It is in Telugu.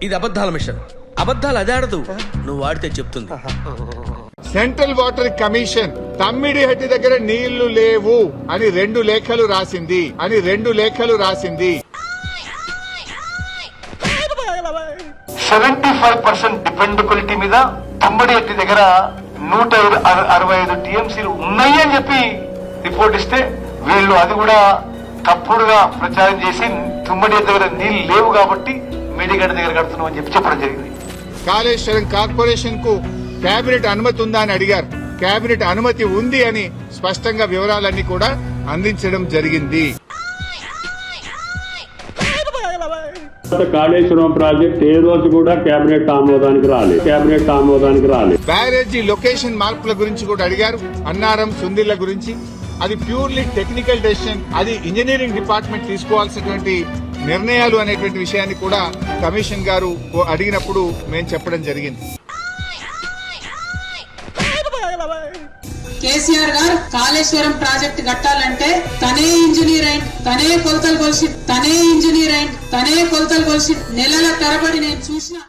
ఇది అబద్ధాల మిషన్. అబద్ధాలు అది ఆడదు, నువ్వు వాడితే చెప్తుంది. సెంట్రల్ వాటర్ కమిషన్ తమ్మిడిహట్టి దగ్గర నీళ్లు లేవు అని 2 లేఖలు రాసింది 75% డిపెండబిలిటీ మీద తమ్మిడిహట్టి దగ్గర 165 టీఎంసీలు ఉన్నాయి అని చెప్పి రిపోర్ట్ ఇస్తే వీళ్ళు అది కూడా తప్పుడుగా ప్రచారం చేసి తుమ్మడిహట్టి దగ్గర నీళ్లు లేవు కాబట్టి మేడిగడ్డ దగ్గర కడుతున్నాం అని చెప్పి చెప్పడం జరిగింది. కాళేశ్వరం కార్పొరేషన్ కు కేబినెట్ అనుమతి ఉందా అని అడిగారు. కేబినెట్ అనుమతి ఉంది అని స్పష్టంగా వివరాలన్నీ కూడా అందించడం జరిగింది. కాళేశ్వరం ప్రాజెక్ట్ ఏ రోజు కూడా కేబినెట్ ఆమోదానికి రాలేదు. బ్యారేజీ లొకేషన్ మార్పుల గురించి కూడా అడిగారు. అన్నారం సుందిళ్ల గురించి అది ప్యూర్లీ టెక్నికల్ డెసిషన్, అది ఇంజనీరింగ్ డిపార్ట్మెంట్ తీసుకోవాల్సినటువంటి నిర్ణయాలు అనేటువంటి విషయాన్ని కూడా కమిషన్ గారు అడిగినప్పుడు మేము చెప్పడం జరిగింది. కేసీఆర్ గారు కాళేశ్వరం ప్రాజెక్ట్ కట్టాలంటే తనే ఇంజనీర్ అండ్ తనే కొలతలు కొలిసి నెలల తరబడి నేను చూసిన